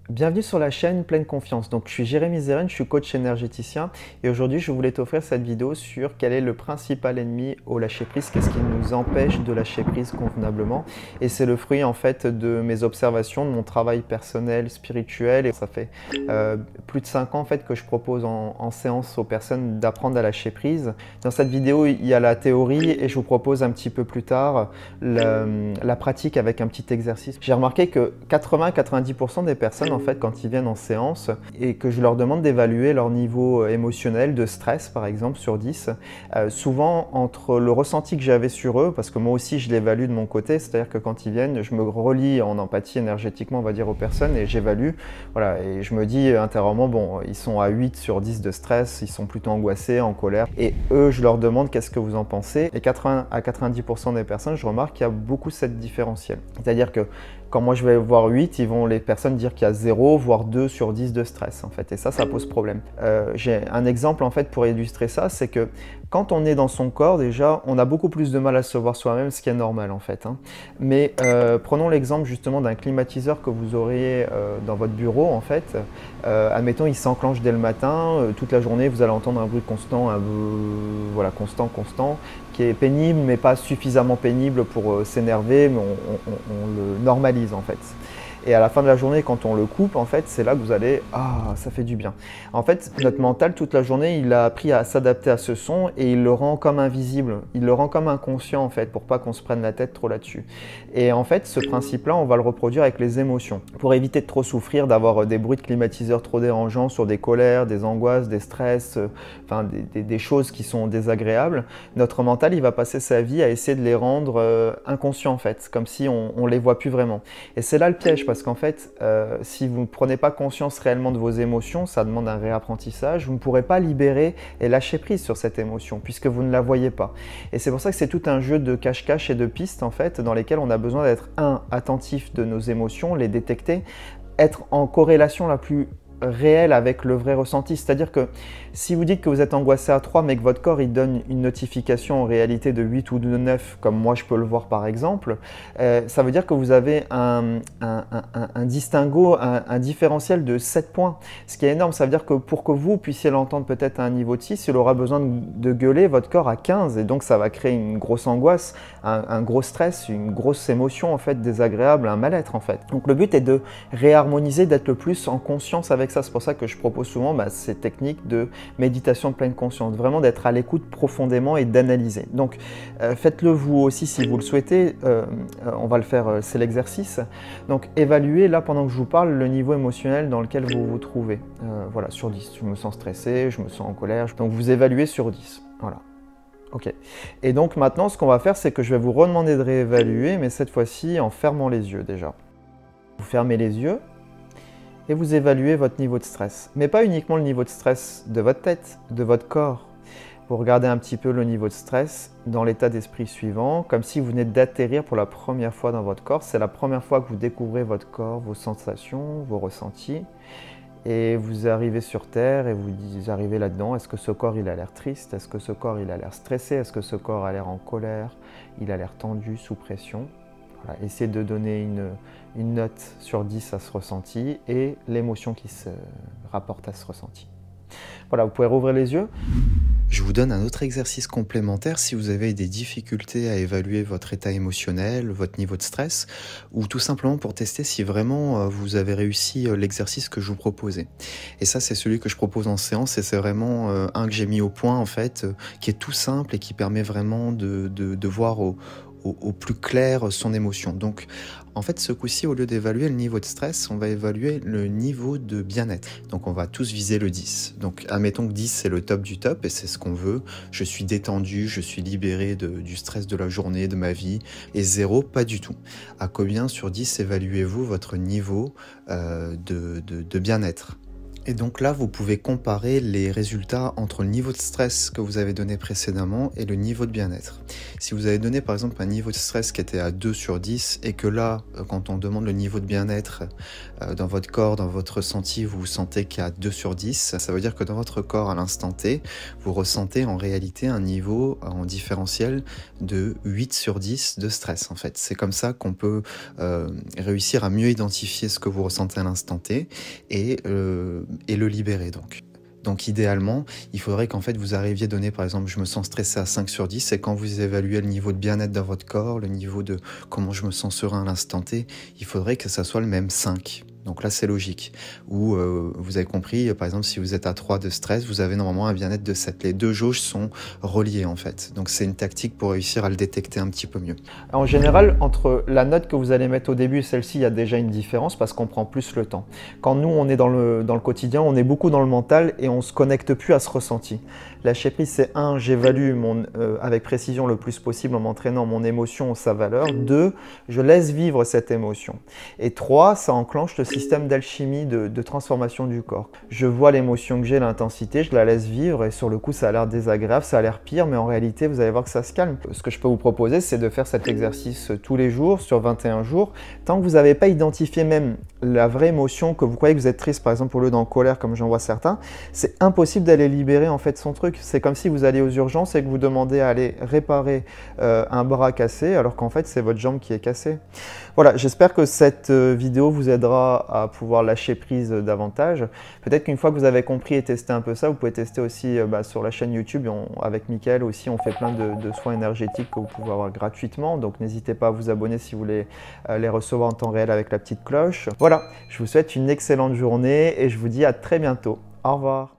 Bienvenue sur la chaîne Pleine Confiance. Donc, je suis Jérémy Zeren, je suis coach énergéticien et aujourd'hui, je voulais t'offrir cette vidéo sur quel est le principal ennemi au lâcher-prise, qu'est-ce qui nous empêche de lâcher prise convenablement. Et c'est le fruit en fait de mes observations, de mon travail personnel, spirituel. Et ça fait plus de 5 ans en fait que je propose en séance aux personnes d'apprendre à lâcher prise. Dans cette vidéo, il y a la théorie et je vous propose un petit peu plus tard la pratique avec un petit exercice. J'ai remarqué que 80-90% des personnes en fait quand ils viennent en séance et que je leur demande d'évaluer leur niveau émotionnel de stress par exemple sur 10, souvent entre le ressenti que j'avais sur eux, parce que moi aussi je l'évalue de mon côté, c'est-à-dire que quand ils viennent, je me relie en empathie énergétiquement on va dire aux personnes et j'évalue, voilà, et je me dis intérieurement bon ils sont à 8 sur 10 de stress, ils sont plutôt angoissés, en colère, et eux je leur demande qu'est-ce que vous en pensez, et 80 à 90% des personnes je remarque qu'il y a beaucoup cette différentielle, c'est-à-dire que quand moi je vais voir 8, ils vont les personnes dire qu'il y a 0 voire 2 sur 10 de stress en fait, et ça pose problème. J'ai un exemple en fait pour illustrer ça, c'est que quand on est dans son corps déjà, on a beaucoup plus de mal à se voir soi-même, ce qui est normal en fait, hein. Mais prenons l'exemple justement d'un climatiseur que vous auriez dans votre bureau en fait. Admettons il s'enclenche dès le matin, toute la journée vous allez entendre un bruit constant, voilà, constant, qui est pénible mais pas suffisamment pénible pour s'énerver, mais on le normalise en fait. Et à la fin de la journée, quand on le coupe, en fait, c'est là que vous allez « Ah, ça fait du bien ». En fait, notre mental, toute la journée, il a appris à s'adapter à ce son et il le rend comme invisible. Il le rend comme inconscient, en fait, pour pas qu'on se prenne la tête trop là-dessus. Et en fait, ce principe-là, on va le reproduire avec les émotions. Pour éviter de trop souffrir, d'avoir des bruits de climatiseur trop dérangeants sur des colères, des angoisses, des stress, enfin des choses qui sont désagréables, notre mental, il va passer sa vie à essayer de les rendre inconscients, en fait, comme si on les voit plus vraiment. Et c'est là le piège, parce qu'en fait, si vous ne prenez pas conscience réellement de vos émotions, ça demande un réapprentissage, vous ne pourrez pas libérer et lâcher prise sur cette émotion, puisque vous ne la voyez pas. Et c'est pour ça que c'est tout un jeu de cache-cache et de pistes, en fait, dans lesquels on a besoin d'être, attentif de nos émotions, les détecter, être en corrélation la plus réel avec le vrai ressenti, c'est-à-dire que si vous dites que vous êtes angoissé à 3 mais que votre corps il donne une notification en réalité de 8 ou de 9 comme moi je peux le voir par exemple, ça veut dire que vous avez un distinguo, un différentiel de 7 points, ce qui est énorme. Ça veut dire que pour que vous puissiez l'entendre peut-être à un niveau de 6, il aura besoin de gueuler votre corps à 15 et donc ça va créer une grosse angoisse, un gros stress, une grosse émotion en fait désagréable, un mal-être en fait. Donc le but est de réharmoniser, d'être le plus en conscience avec ça. C'est pour ça que je propose souvent ces techniques de méditation de pleine conscience, vraiment d'être à l'écoute profondément et d'analyser. Donc faites-le vous aussi si vous le souhaitez, on va le faire, c'est l'exercice. Donc évaluez là pendant que je vous parle le niveau émotionnel dans lequel vous vous trouvez. Voilà, sur 10, je me sens stressé, je me sens en colère, donc vous évaluez sur 10, voilà. Ok. Et donc maintenant ce qu'on va faire c'est que je vais vous redemander de réévaluer, mais cette fois-ci en fermant les yeux déjà. Vous fermez les yeux et vous évaluez votre niveau de stress. Mais pas uniquement le niveau de stress de votre tête, de votre corps. Vous regardez un petit peu le niveau de stress dans l'état d'esprit suivant, comme si vous venez d'atterrir pour la première fois dans votre corps. C'est la première fois que vous découvrez votre corps, vos sensations, vos ressentis. Et vous arrivez sur Terre et vous arrivez là-dedans. Est-ce que ce corps il a l'air triste? Est-ce que ce corps il a l'air stressé? Est-ce que ce corps a l'air en colère? Il a l'air tendu, sous pression? Voilà, essayez de donner une note sur 10 à ce ressenti et l'émotion qui se rapporte à ce ressenti. Voilà, vous pouvez rouvrir les yeux. Je vous donne un autre exercice complémentaire si vous avez des difficultés à évaluer votre état émotionnel, votre niveau de stress, ou tout simplement pour tester si vraiment vous avez réussi l'exercice que je vous proposais. Et ça, c'est celui que je propose en séance et c'est vraiment un que j'ai mis au point en fait, qui est tout simple et qui permet vraiment de voir au plus clair son émotion. Donc, en fait, ce coup-ci, au lieu d'évaluer le niveau de stress, on va évaluer le niveau de bien-être. Donc, on va tous viser le 10. Donc, admettons que 10, c'est le top du top et c'est ce qu'on veut. Je suis détendu, je suis libéré du stress de la journée, de ma vie. Et 0, pas du tout. À combien sur 10 évaluez-vous votre niveau de bien-être ? Et donc là, vous pouvez comparer les résultats entre le niveau de stress que vous avez donné précédemment et le niveau de bien-être. Si vous avez donné par exemple un niveau de stress qui était à 2 sur 10 et que là, quand on demande le niveau de bien-être dans votre corps, dans votre ressenti, vous sentez qu'il y a 2 sur 10, ça veut dire que dans votre corps à l'instant T, vous ressentez en réalité un niveau en différentiel de 8 sur 10 de stress en fait. C'est comme ça qu'on peut réussir à mieux identifier ce que vous ressentez à l'instant T et le libérer donc. Donc idéalement, il faudrait qu'en fait vous arriviez à donner par exemple je me sens stressé à 5 sur 10 et quand vous évaluez le niveau de bien-être dans votre corps, le niveau de comment je me sens serein à l'instant T, il faudrait que ça soit le même 5. Donc là c'est logique. Ou vous avez compris, par exemple si vous êtes à 3 de stress, vous avez normalement un bien-être de 7. Les deux jauges sont reliées en fait. Donc c'est une tactique pour réussir à le détecter un petit peu mieux. En général, entre la note que vous allez mettre au début et celle-ci, il y a déjà une différence parce qu'on prend plus le temps. Quand nous on est dans le quotidien, on est beaucoup dans le mental et on ne se connecte plus à ce ressenti. Lâcher prise, c'est 1, j'évalue avec précision le plus possible en m'entraînant mon émotion, sa valeur. 2, je laisse vivre cette émotion. Et 3, ça enclenche le système d'alchimie de transformation du corps. Je vois l'émotion que j'ai, l'intensité, je la laisse vivre et sur le coup ça a l'air désagréable, ça a l'air pire, mais en réalité vous allez voir que ça se calme. Ce que je peux vous proposer, c'est de faire cet exercice tous les jours, sur 21 jours. Tant que vous n'avez pas identifié même la vraie émotion, que vous croyez que vous êtes triste par exemple au lieu d'en colère comme j'en vois certains, c'est impossible d'aller libérer en fait son truc. C'est comme si vous allez aux urgences et que vous demandez à aller réparer un bras cassé alors qu'en fait c'est votre jambe qui est cassée. Voilà, j'espère que cette vidéo vous aidera à pouvoir lâcher prise davantage. Peut-être qu'une fois que vous avez compris et testé un peu ça, vous pouvez tester aussi sur la chaîne YouTube. Avec Mickaël aussi, on fait plein de soins énergétiques que vous pouvez avoir gratuitement. Donc n'hésitez pas à vous abonner si vous voulez les recevoir en temps réel avec la petite cloche. Voilà, je vous souhaite une excellente journée et je vous dis à très bientôt. Au revoir.